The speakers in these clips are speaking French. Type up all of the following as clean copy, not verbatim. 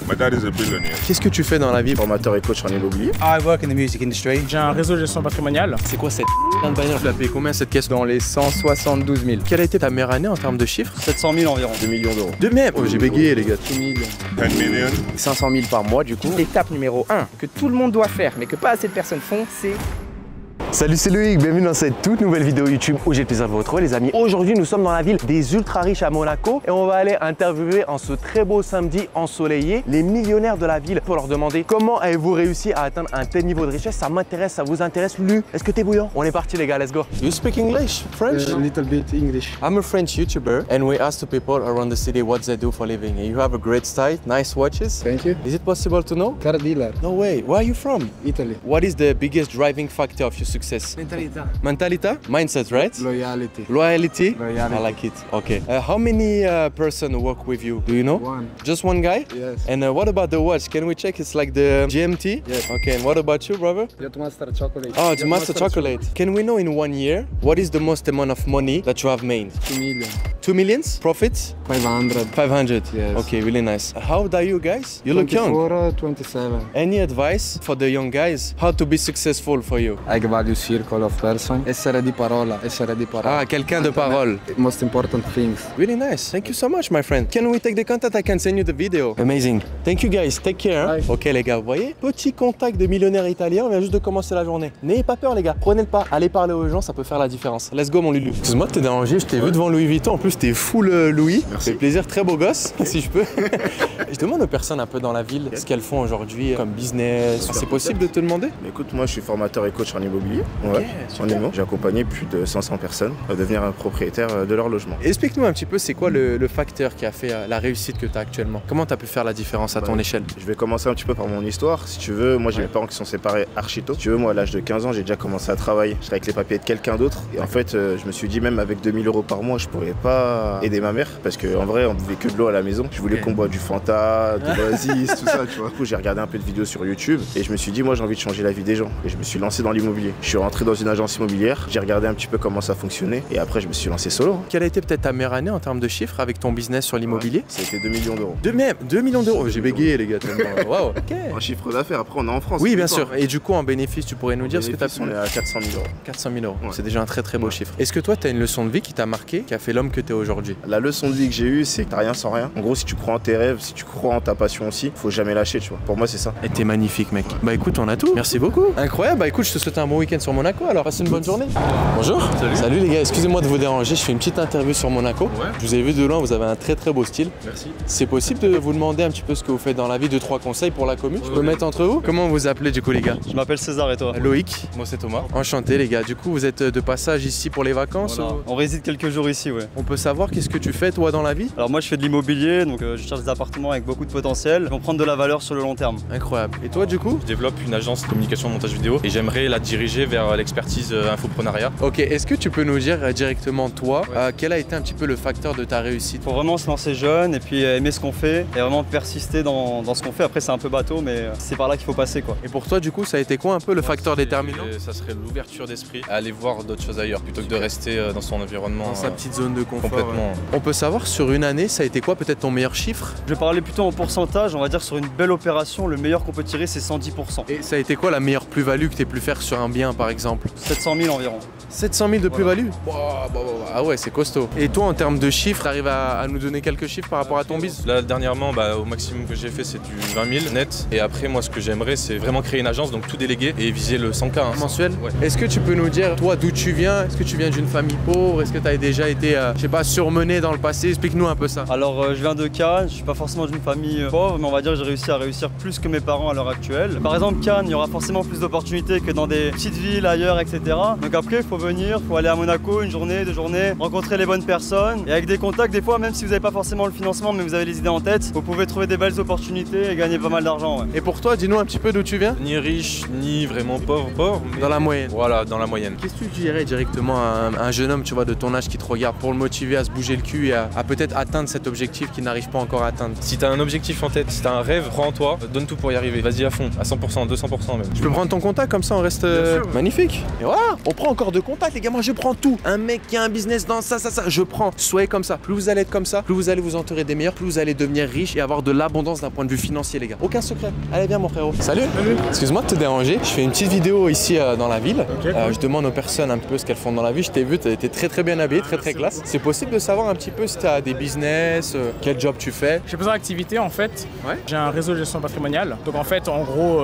My dad is a billionaire. Qu'est-ce que tu fais dans la vie? Formateur et coach en immobilier. I work in the music industry. J'ai un réseau de gestion patrimoniale. C'est quoi cette de bagnole? Tu l'as payé combien cette caisse? Dans les 172 000. Quelle a été ta meilleure année en termes de chiffres? 700 000 environ. 2 millions d'euros. De même. Oh, j'ai bégayé les gars. 2 millions. 10 million. 500 000 par mois du coup. L'étape numéro 1 que tout le monde doit faire mais que pas assez de personnes font, c'est... Salut, c'est Loïc, bienvenue dans cette toute nouvelle vidéo YouTube où j'ai le plaisir de vous retrouver les amis. Aujourd'hui nous sommes dans la ville des ultra riches à Monaco et on va aller interviewer en ce très beau samedi ensoleillé les millionnaires de la ville pour leur demander comment avez-vous réussi à atteindre un tel niveau de richesse. Ça m'intéresse, ça vous intéresse. Lu, est-ce que t'es bouillant? On est parti les gars, let's go. You speak English? French? A little bit English. I'm a French YouTuber and we ask the people around the city what they do for a living. And you have a great style, nice watches. Thank you. Is it possible to know? Car dealer, No way, where are you from? Italy. What is the biggest driving factor of your success? Mentality. Mentality? Mindset, right? Loyalty. Loyalty? Loyalty. I like it. Okay. How many person work with you? Do you know? One. Just one guy? Yes. And what about the watch? Can we check? It's like the GMT? Yes. Okay. And what about you, brother? Yacht Master chocolate. Oh, it's Yacht Master Chocolate. Can we know in 1 year what is the most amount of money that you have made? 2 million. 2 millions profits? 500. 500. Yes. Okay, really nice. How old are you guys? You look young. 24, 27. Any advice for the young guys? How to be successful for you? I value circle of person. Essere di parola. Essere di parola. Ah, quelqu'un de parole. Most important things. Really nice. Thank you so much, my friend. Can we take the contact? I can send you the video. Amazing. Thank you guys. Take care. Hein? Bye. Ok les gars, vous voyez? Petit contact de millionnaire italien. On vient juste de commencer la journée. N'ayez pas peur les gars. Prenez le pas. Allez parler aux gens, ça peut faire la différence. Let's go mon Lulu. Excuse-moi de te déranger. Je t'ai vu devant Louis Vuitton. En plus, t'es full Louis. Merci. Ça fait plaisir. Très beau gosse, si je peux. Je demande aux personnes un peu dans la ville ce qu'elles font aujourd'hui comme business. C'est possible de te demander? Mais écoute, moi je suis formateur et coach en immobilier. Ouais, en immo. J'ai accompagné plus de 500 personnes à devenir un propriétaire de leur logement. Explique-nous un petit peu, c'est quoi le facteur qui a fait la réussite que tu as actuellement? Comment tu as pu faire la différence à ton échelle? Je vais commencer un petit peu par mon histoire. Si tu veux, moi j'ai mes parents qui sont séparés archi tôt. Si tu veux, moi à l'âge de 15 ans, j'ai déjà commencé à travailler. J'étais avec les papiers de quelqu'un d'autre. Et en fait, je me suis dit, même avec 2000 € par mois, je pourrais pas aider ma mère. Parce qu'en vrai, on buvait que de l'eau à la maison. Je voulais qu'on boive du Fanta, de l'Oasis, tout ça, tu vois. Du coup, j'ai regardé un peu de vidéos sur YouTube et je me suis dit, moi j'ai envie de changer la vie des gens. Et je me suis lancé dans l'immobilier. Je suis rentré dans une agence immobilière. J'ai regardé un petit peu comment ça fonctionnait. Et après, je me suis lancé solo. Quelle a été peut-être ta meilleure année en termes de chiffres avec ton business sur l'immobilier? Ça a été 2 millions d'euros. De même, 2 millions d'euros. J'ai bégayé les gars tellement. Waouh. Ok. En chiffre d'affaires, après on est en France. Oui, bien sûr. Et du coup, en bénéfice, tu pourrais nous dire ce que tu as pu? On est à 400 000 €. 400 000 €. Ouais. C'est déjà un très très beau chiffre. Est-ce que toi, tu as une leçon de vie qui t'a marqué, qui a fait l'homme que tu es aujourd'hui? La leçon de vie que j'ai eue, c'est que t'as rien sans rien. En gros, si tu crois en tes rêves, si tu crois en ta passion aussi, faut jamais lâcher, tu vois. Pour moi, c'est ça. Et t'es magnifique, mec. Bah écoute, on a tout. Merci beaucoup. Incroyable. Bah écoute, je te souhaite un bon week-end sur Monaco. Alors, passe une bonne journée. Bonjour. Salut les gars. Excusez-moi de vous déranger. Je fais une petite interview sur Monaco. Ouais. Je vous ai vu de loin. Vous avez un très très beau style. Merci. C'est possible de vous demander un petit peu ce que vous faites dans la vie, 2-3 conseils pour la commune? Je peux Ouais. mettre entre vous? Comment vous appelez du coup les gars? Je m'appelle César et toi? Loïc. Moi c'est Thomas. Enchanté les gars. Du coup, vous êtes de passage ici pour les vacances? Voilà. Ou... On réside quelques jours ici, ouais. On peut savoir qu'est-ce que tu fais toi dans la vie? Alors moi je fais de l'immobilier, donc je cherche des appartements avec beaucoup de potentiel qui vont prendre de la valeur sur le long terme. Incroyable. Et toi du coup? Je développe une agence de communication de montage vidéo et j'aimerais la diriger vers l'expertise infoprenariat. Ok, est-ce que tu peux nous dire directement toi, quel a été un petit peu le facteur de ta réussite? Faut vraiment se lancer jeune et puis aimer ce qu'on fait et vraiment persister dans ce qu'on fait. Après c'est un peu bateau mais c'est par là qu'il faut passer quoi. Et pour toi du coup, ça a été quoi un peu le facteur déterminant? Ça serait l'ouverture d'esprit, à aller voir d'autres choses ailleurs plutôt que de rester dans son environnement. Dans sa petite zone de confort. Complètement. On peut savoir sur une année, ça a été quoi peut-être ton meilleur chiffre? Je vais parler plutôt en pourcentage, on va dire sur une belle opération, le meilleur qu'on peut tirer c'est 110%. Et ça a été quoi la meilleure plus-value que tu aies pu faire sur un bien par exemple? 700 000 environ. 700 000 de plus-value? Ah ouais, c'est costaud. Et toi en termes de chiffres, t'arrives à nous donner quelques chiffres par rapport à ton biz? Là dernièrement, au maximum que j'ai fait c'est du 20 000 net. Et après moi ce que j'aimerais c'est vraiment créer une agence, donc tout déléguer et viser le 100K. Hein. Mensuel? Ouais. Est-ce que tu peux nous dire toi d'où tu viens? Est-ce que tu viens d'une famille pauvre? Est-ce que tu as déjà été, je sais pas, surmené dans le passé? Explique-nous un peu ça. Alors je viens de Cannes, je suis pas forcément d'une famille pauvre, mais on va dire que j'ai réussi à réussir plus que mes parents à l'heure actuelle. Par exemple Cannes, il y aura forcément plus d'opportunités que dans des petites villes ailleurs, etc. Donc après il faut venir, il faut aller à Monaco une journée, 2 journées, rencontrer les bonnes personnes. Et avec des contacts, des fois même si vous n'avez pas forcément le financement mais vous avez les idées en tête, vous pouvez trouver des belles opportunités et gagner pas mal d'argent. Ouais. Et pour toi, dis-nous un petit peu d'où tu viens? Ni riche, ni vraiment pauvre, mais Dans la moyenne. voilà, dans la moyenne. Qu'est-ce que tu dirais directement à un jeune homme, tu vois, de ton âge qui te regarde pour le motiver à se bouger le cul et à peut-être atteindre cet objectif qu'il n'arrive pas encore à atteindre? Si t'as un objectif en tête, si t'as un rêve, crois en toi, donne tout pour y arriver. Vas-y à fond, à 100%, 200% même. Je peux prendre ton contact comme ça on reste. Magnifique. Et voilà, on prend encore de contact, les gars. Moi, je prends tout. Un mec qui a un business dans ça, je prends. Soyez comme ça. Plus vous allez être comme ça, plus vous allez vous entourer des meilleurs, plus vous allez devenir riche et avoir de l'abondance d'un point de vue financier, les gars. Aucun secret. Allez, viens, mon frérot. Salut. Salut. Excuse-moi de te déranger. Je fais une petite vidéo ici dans la ville. Okay, cool. Je demande aux personnes un peu ce qu'elles font dans la vie. Je t'ai vu, tu étais très bien habillé, très classe. C'est possible de savoir un petit peu si tu as des business, quel job tu fais? J'ai plusieurs activités en fait. Ouais. J'ai un réseau de gestion patrimoniale. Donc en fait, en gros,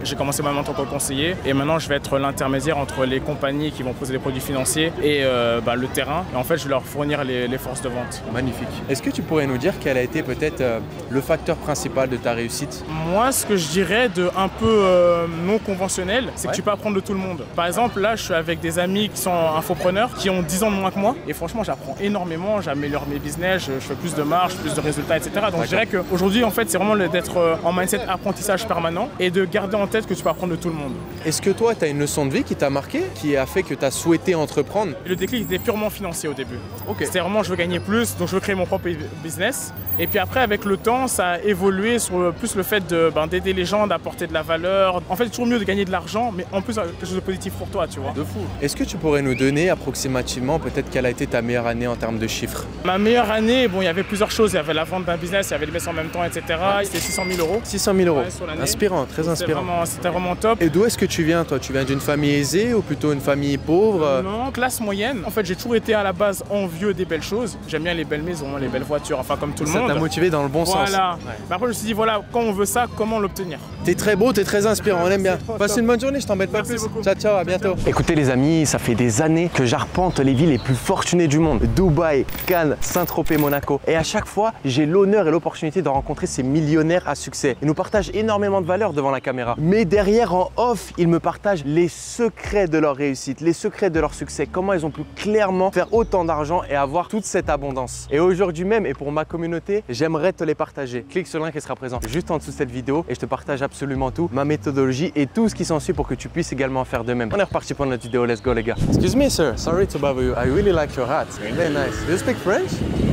j'ai commencé ma en tant que conseiller et maintenant je vais être l'intermédiaire entre les compagnies qui vont poser des produits financiers et le terrain. Et en fait, je vais leur fournir les forces de vente. Magnifique. Est-ce que tu pourrais nous dire quel a été peut-être le facteur principal de ta réussite? Moi, ce que je dirais de un peu non conventionnel, c'est que tu peux apprendre de tout le monde. Par exemple, là, je suis avec des amis qui sont infopreneurs, qui ont 10 ans de moins que moi. Et franchement, j'apprends énormément, j'améliore mes business, je fais plus de marge, plus de résultats, etc. Donc je dirais qu'aujourd'hui, en fait, c'est vraiment d'être en mindset apprentissage permanent et de garder en tête que tu peux apprendre de tout le monde. Est-ce que toi, tu as une leçon de vie qui t'a marqué, qui a fait que tu as souhaité entreprendre? Le déclic était purement financier au début. C'était vraiment, je veux gagner plus, donc je veux créer mon propre business. Et puis après, avec le temps, ça a évolué sur plus le fait d'aider les gens, d'apporter de la valeur. En fait, c'est toujours mieux de gagner de l'argent, mais en plus, quelque chose de positif pour toi, tu vois. De fou. Est-ce que tu pourrais nous donner approximativement peut-être quelle a été ta meilleure année en termes de chiffres? Ma meilleure année, bon, il y avait plusieurs choses. Il y avait la vente d'un business, il y avait le business en même temps, etc. C'était 600 000 €. 600 000 €. Ouais, inspirant, très inspirant. C'était vraiment top. Et d'où est-ce que tu viens, toi? Tu viens d'une famille aisée ou plutôt une famille pauvre? Non, classe moyenne. En fait, j'ai toujours été à la base envieux des belles choses. J'aime bien les belles maisons, les belles voitures, enfin comme tout le monde. Ça t'a motivé dans le bon sens. Voilà. Ouais. Mais après, je me suis dit, voilà, quand on veut ça, comment l'obtenir? T'es très beau, t'es très inspirant, on aime bien. Passe une bonne journée, je t'embête pas plus. Ciao, ciao, à bientôt. Écoutez les amis, ça fait des années que j'arpente les villes les plus fortunées du monde. Dubaï, Cannes, Saint-Tropez, Monaco. Et à chaque fois, j'ai l'honneur et l'opportunité de rencontrer ces millionnaires à succès. Ils nous partagent énormément de valeurs devant la caméra. Mais derrière, en off, ils me partagent les secrets de leur réussite, les secrets de leur succès. Comment ils ont pu clairement faire autant d'argent et avoir toute cette abondance. Et aujourd'hui même, et pour ma communauté, j'aimerais te les partager. Clique sur le lien qui sera présent juste en dessous de cette vidéo et je te partage absolument tout, ma méthodologie et tout ce qui s'ensuit pour que tu puisses également faire de même. On est reparti pour notre vidéo, let's go les gars. Excuse me sir, sorry to bother you. I really like your hat. Very nice. Do you speak French?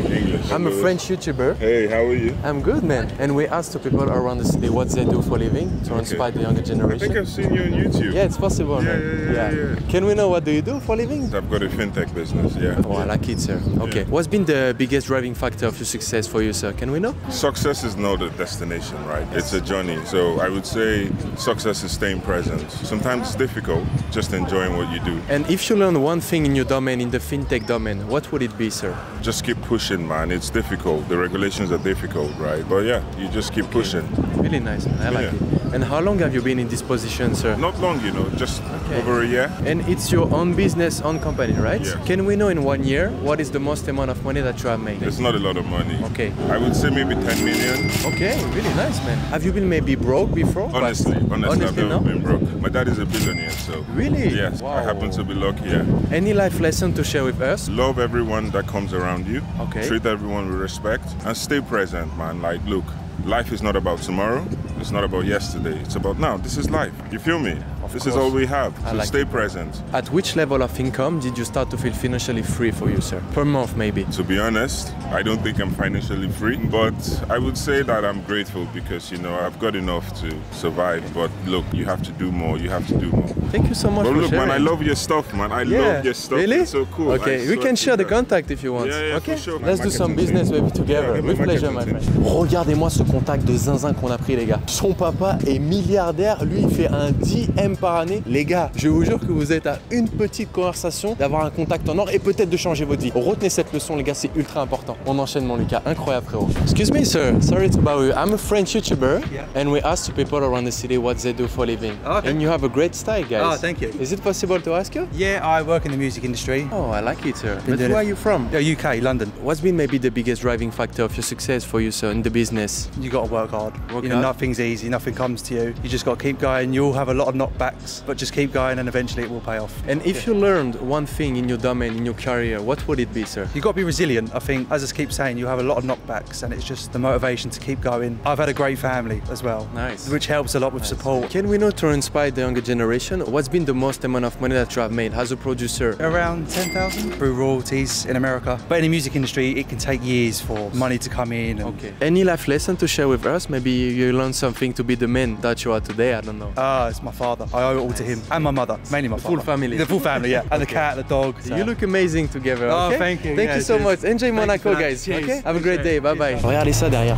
English. I'm a French YouTuber. Hey, how are you? I'm good, man. And we asked the people around the city what they do for a living to inspire the younger generation. I think I've seen you on YouTube. Yeah, it's possible, man. Yeah. Can we know what do you do for a living? I've got a fintech business, yeah. Oh, I like it, sir. Okay. Yeah. What's been the biggest driving factor of your success for you, sir? Can we know? Success is not a destination, right? It's a journey. So I would say success is staying present. Sometimes it's difficult, just enjoying what you do. And if you learn one thing in your domain, in the fintech domain, what would it be, sir? Just keep pushing, man. It's difficult. The regulations are difficult, right? But yeah, you just keep pushing. Really nice, man. I like it. And how long have you been in this position, sir? Not long, you know, just over a year. And it's your own business, own company, right? Yeah. Can we know in 1 year what is the most amount of money that you have made? It's not a lot of money. Okay. I would say maybe 10 million. Okay, really nice, man. Have you been maybe broke before? Honestly, I've never no? been broke. My dad is a billionaire, so. Really? Yes, wow. I happen to be lucky, yeah. Any life lesson to share with us? Love everyone that comes around you. Okay. Treat everyone with respect and stay present, man. Like, look, life is not about tomorrow. It's not about yesterday. It's about now. This is life. You feel me? This is all we have. So stay present. At which level of income did you start to feel financially free for you, sir? Per month, maybe? To be honest, I don't think I'm financially free, but I would say that I'm grateful because, you know, I've got enough to survive. But look, you have to do more. You have to do more. Thank you so much for look, sharing. man, I love your stuff, man. I love your stuff. Really? It's so cool. Okay, we can share the contact if you want. Yeah, okay? for sure. Let's do some business maybe together. With pleasure, my friend. Regardez-moi ce contact de zinzin qu'on a pris, les gars. Son papa est milliardaire. Lui, il fait un 10 M par année. Les gars, je vous jure que vous êtes à une petite conversation d'avoir un contact en or et peut-être de changer votre vie. Retenez cette leçon, les gars, c'est ultra important. On enchaîne, mon Lucas. Incroyable, frérot. Excuse me, sir. Sorry to bother you. I'm a French YouTuber, and we ask people around the city what they do for a living. Okay. And you have a great style, guys. Oh, thank you. Is it possible to ask you? Yeah, I work in the music industry. Oh, I like it, sir. But where are you from? UK, London. What's been maybe the biggest driving factor of your success for you, sir, in the business? You got to work hard. You know, nothing's easy, nothing comes to you. You just got to keep going. You'll have a lot of knockbacks, but just keep going and eventually it will pay off. And if you learned one thing in your domain, in your career, what would it be, sir? You've got to be resilient. I think, as I keep saying, you have a lot of knockbacks and it's just the motivation to keep going. I've had a great family as well. Nice. Which helps a lot with support. Can we know, to inspire the younger generation, what's been the most amount of money that you have made as a producer? Around 10,000 through royalties in America. But in the music industry, it can take years for money to come in. Okay. Any life lesson to share with us? Maybe you learned something to be the man that you are today, I don't know. It's my father. I owe it all to him and my mother, mainly my Full father. family. The full family, yeah. And the cat, the dog. You look amazing together. Oh, okay? thank you. Thank Yeah, you so cheers. much. Enjoy Monaco, for that. guys. Cheers. Okay? Have a great day. Bye bye. Regardez ça derrière.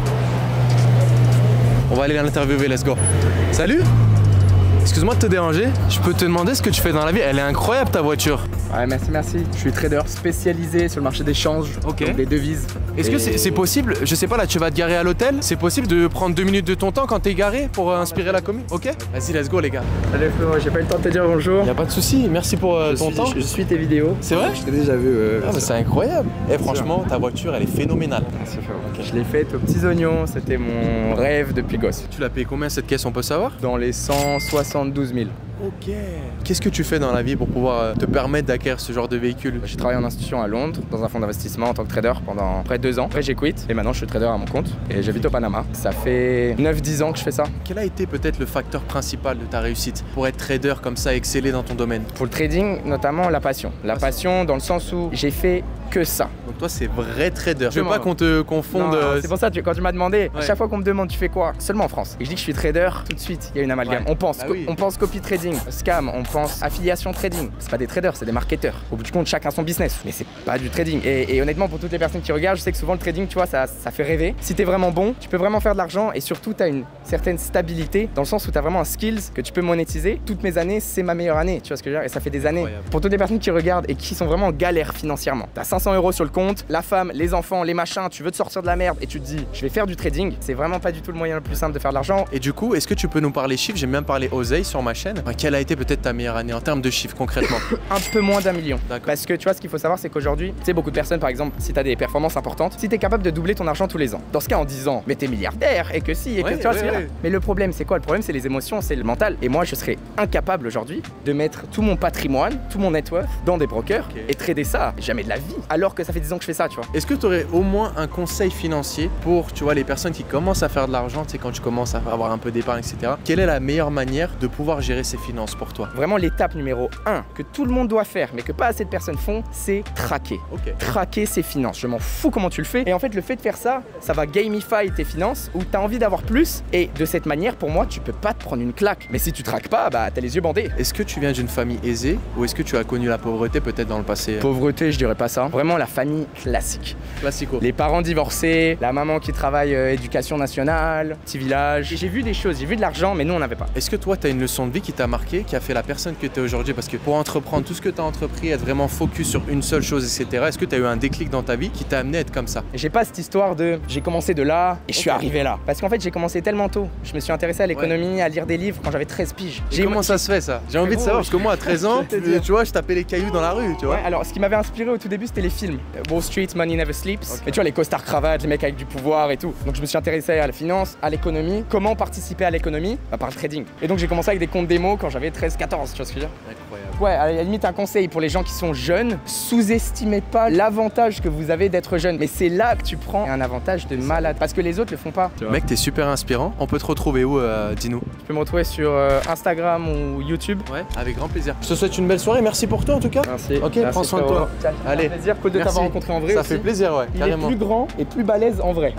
On va aller l'interviewer. Let's go. Salut. Excuse-moi de te déranger. Je peux te demander ce que tu fais dans la vie? Elle est incroyable ta voiture. Ouais, merci. Je suis trader spécialisé sur le marché d'échange, Ok. donc les devises. Est-ce que c'est possible? Je sais pas, là tu vas te garer à l'hôtel. C'est possible de prendre 2 minutes de ton temps quand t'es garé pour inspirer la commune? Ok? Vas-y, let's go les gars. Salut Flo, j'ai pas eu le temps de te dire bonjour. Y'a pas de souci. Merci pour ton temps. Je suis tes vidéos. C'est vrai? Je t'ai déjà vu. Ah, mais c'est incroyable. Et franchement, ta voiture elle est phénoménale. Merci Flo. Je l'ai faite aux petits oignons, c'était mon rêve depuis gosse. Tu l'as payé combien cette caisse, on peut savoir? Dans les 172 000. Ok. Qu'est-ce que tu fais dans la vie pour pouvoir te permettre d'acquérir ce genre de véhicule? J'ai travaillé en institution à Londres, dans un fonds d'investissement en tant que trader pendant près de 2 ans. Après j'ai quitté et maintenant je suis trader à mon compte et j'habite au Panama. Ça fait 9-10 ans que je fais ça. Quel a été peut-être le facteur principal de ta réussite pour être trader comme ça, exceller dans ton domaine? Pour le trading, notamment la passion. La passion dans le sens où j'ai fait que ça. Donc toi c'est vrai trader. Je veux pas qu'on te confonde. Non, c'est pour ça quand tu m'as demandé, Ouais. chaque fois qu'on me demande tu fais quoi, seulement en France. Et je dis que je suis trader, tout de suite il y a une amalgame. Ouais. On oui. pense copy trading, scam, on pense affiliation trading. C'est pas des traders, c'est des marketeurs. Au bout du compte, chacun son business. Mais c'est pas du trading. Et honnêtement, pour toutes les personnes qui regardent, je sais que souvent le trading, tu vois, ça fait rêver. Si t'es vraiment bon, tu peux vraiment faire de l'argent et surtout t'as une certaine stabilité dans le sens où t'as vraiment un skills que tu peux monétiser. Toutes mes années, c'est ma meilleure année, tu vois ce que je veux dire. Et ça fait des années. Incroyable. Pour toutes les personnes qui regardent et qui sont vraiment en galère financièrement. T'as 500 € sur le compte, la femme, les enfants, les machins, tu veux te sortir de la merde et tu te dis, je vais faire du trading. C'est vraiment pas du tout le moyen le plus simple de faire de l'argent. Et du coup, est-ce que tu peux nous parler chiffres? J'aime bien parler oseille sur ma chaîne. Enfin, quelle a été peut-être ta meilleure année en termes de chiffres concrètement? Un peu moins d'1 million. D'accord. Parce que tu vois, ce qu'il faut savoir, c'est qu'aujourd'hui, tu sais, beaucoup de personnes, par exemple, si tu as des performances importantes, si tu es capable de doubler ton argent tous les ans, dans ce cas en disant, mais t'es milliardaire et que si, et que Ouais, tu vois, ouais, c'est ouais. Mais le problème, c'est quoi? Le problème, c'est les émotions, c'est le mental. Et moi, je serais incapable aujourd'hui de mettre tout mon patrimoine, tout mon net worth dans des brokers Ok. et trader ça jamais de la vie. Alors que ça fait 10 ans que je fais ça, tu vois. Est-ce que tu aurais au moins un conseil financier pour, tu vois, les personnes qui commencent à faire de l'argent, tu sais, quand tu commences à avoir un peu d'épargne, etc. Quelle est la meilleure manière de pouvoir gérer ses finances pour toi? Vraiment, l'étape numéro 1 que tout le monde doit faire, mais que pas assez de personnes font, c'est traquer. Ok. Traquer ses finances. Je m'en fous comment tu le fais. Et en fait, le fait de faire ça, ça va gamify tes finances où tu as envie d'avoir plus. Et de cette manière, pour moi, tu peux pas te prendre une claque. Mais si tu traques pas, bah t'as les yeux bandés. Est-ce que tu viens d'une famille aisée ou est-ce que tu as connu la pauvreté peut-être dans le passé? Pauvreté, je dirais pas ça. Vraiment la famille classique. Classico. Les parents divorcés, la maman qui travaille éducation nationale, petit village. J'ai vu des choses, j'ai vu de l'argent, mais nous on n'avait pas. Est-ce que toi, tu as une leçon de vie qui t'a marqué, qui a fait la personne que tu es aujourd'hui? Parce que pour entreprendre tout ce que tu as entrepris, être vraiment focus sur une seule chose, etc., est-ce que tu as eu un déclic dans ta vie qui t'a amené à être comme ça? J'ai pas cette histoire de j'ai commencé de là et je suis Ok. arrivé là. Parce qu'en fait, j'ai commencé tellement tôt. Je me suis intéressé à l'économie, à lire des livres quand j'avais 13 piges. Et comment ça se fait ça? J'ai envie de savoir parce que moi à 13 ans, Je vais te dire. tu vois, je tapais les cailloux dans la rue, tu vois. Ouais, alors ce qui m'avait inspiré au tout début, c'était les films. Wall Street, Money Never Sleeps. Et tu vois, les costards cravates, les mecs avec du pouvoir et tout. Donc je me suis intéressé à la finance, à l'économie. Comment participer à l'économie? Bah, par le trading. Et donc j'ai commencé avec des comptes démo quand j'avais 13-14, tu vois ce que je veux dire? Incroyable. Ouais, à la limite, un conseil pour les gens qui sont jeunes, sous-estimez pas l'avantage que vous avez d'être jeune. Mais c'est là que tu prends un avantage de malade. Parce que les autres le font pas. Mec, t'es super inspirant. On peut te retrouver où, dis-nous? Tu peux me retrouver sur Instagram ou YouTube. Ouais, avec grand plaisir. Je te souhaite une belle soirée. Merci pour toi en tout cas. Merci. Ok, Merci, prends soin de frérot. toi. Tiens, Allez. un plaisir, cool de Merci. t'avoir rencontré en vrai. Ça aussi. fait plaisir, ouais, Il carrément. est plus grand et plus balèze en vrai.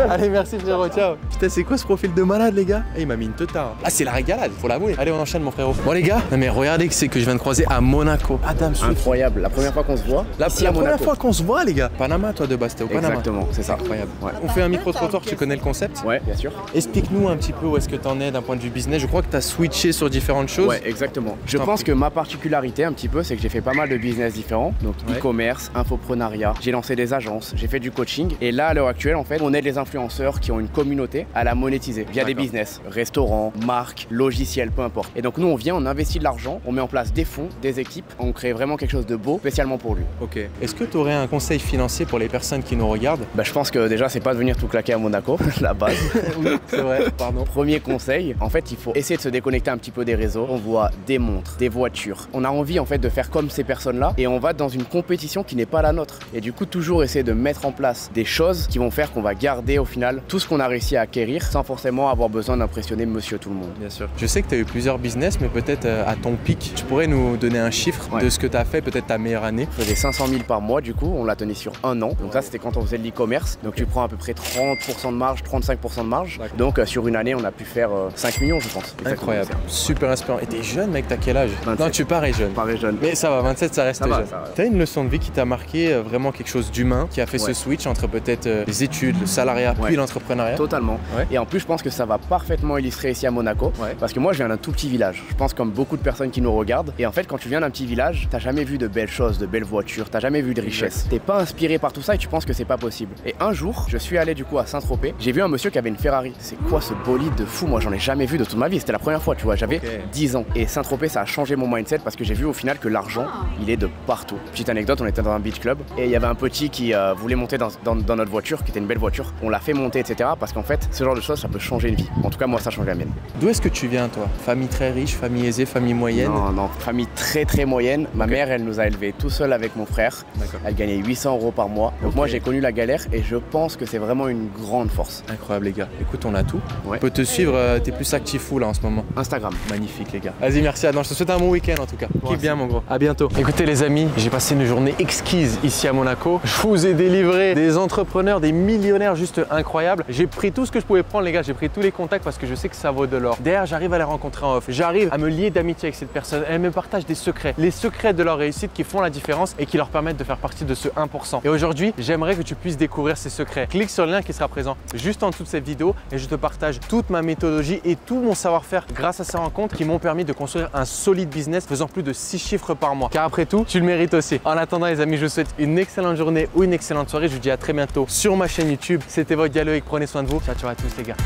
Allez, merci frérot, ciao. Putain, c'est quoi ce profil de malade, les gars? Il m'a mis une teuta. Ah, c'est la régalade, faut l'avouer. Allez, on enchaîne, mon frérot. Bon, les gars, non, mais regardez que c'est que je viens de croiser à Monaco. Adam Swift. Incroyable, la première fois qu'on se voit. La ici à première Monaco. fois qu'on se voit, les gars. Panama, toi de base, t'es au Panama. Exactement, c'est ça. Incroyable. Ouais. On fait un micro-trottoir, tu connais le concept? Ouais, bien sûr. Explique-nous un petit peu où est-ce que t'en es d'un point de vue business. Je crois que t'as switché sur différentes choses. Ouais, exactement. Je t'en pense prie. que ma particularité un petit peu, c'est que j'ai fait pas mal de business différents. Donc Ouais. e-commerce, infoprenariat, j'ai lancé des agences, j'ai fait du coaching. Et là, à l'heure actuelle, en fait, on aide les influenceurs qui ont une communauté à la monétiser via des D'accord. business, restaurants, marques, logiciels, peu importe. Et donc nous, on vient, on investit de l'argent, on met en place des fonds, des équipes, on crée vraiment quelque chose de beau, spécialement pour lui. Ok. Est-ce que tu aurais un conseil financier pour les personnes qui nous regardent? Bah, je pense que déjà, c'est pas de venir tout claquer à Monaco, la base. Oui, c'est vrai, pardon. Premier conseil, en fait, il faut essayer de se déconnecter un petit peu des réseaux. On voit des montres, des voitures. On a envie en fait de faire comme ces personnes-là et on va dans une compétition qui n'est pas la nôtre. Et du coup, toujours essayer de mettre en place des choses qui vont faire qu'on va garder au final tout ce qu'on a réussi à acquérir sans forcément avoir besoin d'impressionner monsieur tout le monde. Bien sûr. Je sais que tu as eu plusieurs business, mais peut-être à ton pic, tu pourrais nous donner un chiffre de ce que tu as fait, peut-être ta meilleure année? Je faisais 500 000 par mois du coup, on l'a tenu sur un an. Donc ça c'était quand on faisait de l'e-commerce. Donc tu prends à peu près 30% de marge, 35% de marge. Donc sur une année on a pu faire 5 millions je pense. Incroyable, super inspirant. Et t'es jeune mec, t'as quel âge? 27. Non, tu parais jeune. Parais jeune. Mais ça va, 27 ça reste jeune. T'as une leçon de vie qui t'a marqué, vraiment quelque chose d'humain, qui a fait ce switch entre peut-être les études, le salariat, puis l'entrepreneuriat? Totalement. Et en plus je pense que ça va parfaitement illustrer ici à Monaco. Parce que moi je viens d'un tout petit village. Je pense comme beaucoup de personnes qui nous regardent. Et en fait quand tu viens d'un petit village, t'as jamais vu de belles choses, de belles voitures, t'as jamais vu de richesse. T'es pas inspiré par tout ça et tu penses que c'est pas possible. Et un jour, je suis allé du coup à Saint-Tropez, j'ai vu un monsieur qui avait une Ferrari. C'est quoi ce bolide de fou? Moi j'en ai jamais vu de toute ma vie, c'était la première fois, tu vois, j'avais 10 ans. Et Saint-Tropez ça a changé mon mindset parce que j'ai vu au final que l'argent, il est de partout. Petite anecdote, on était dans un beach club et il y avait un petit qui voulait monter dans notre voiture, qui était une belle voiture. On l'a fait monter, etc. parce qu'en fait, ce genre de choses, ça peut changer une vie. En tout cas, moi ça a changé la mienne. D'où est-ce que tu viens toi? Famille très riche, famille aisée, famille moyenne? Non, famille très moyenne. Ma mère, elle nous a élevés tout seul avec mon frère. Elle gagnait 800 € par mois. Donc moi j'ai connu la galère et je pense que c'est vraiment une grande force. Incroyable les gars. Écoute, on a tout. On peut te suivre, t'es plus actif où là en ce moment? Instagram. Magnifique les gars. Vas-y, merci Adam, je te souhaite un bon week-end en tout cas. Kiffe bien mon gros. À bientôt. Écoutez les amis, j'ai passé une journée exquise ici à Monaco. Je vous ai délivré des entrepreneurs, des millionnaires juste incroyables. J'ai pris tout ce que je pouvais prendre les gars, j'ai pris tous les contacts parce que je sais que ça vaut de l'or. Derrière, j'arrive à les rencontrer en off. J'arrive à me lier d'amitié avec cette personne. Elle me partage des secrets. Les secrets de leur réussite qui font la différence et qui leur permettent de faire partie de ce 1%. Et aujourd'hui, j'aimerais que tu puisses découvrir ces secrets. Clique sur le lien qui sera présent juste en dessous de cette vidéo et je te partage toute ma méthodologie et tout mon savoir-faire grâce à ces rencontres qui m'ont permis de construire un solide business faisant plus de 6 chiffres par mois. Car après tout, tu le mérites aussi. En attendant les amis, je vous souhaite une excellente journée ou une excellente soirée. Je vous dis à très bientôt sur ma chaîne YouTube. C'était votre Dialoïque, prenez soin de vous. Ciao à tous les gars.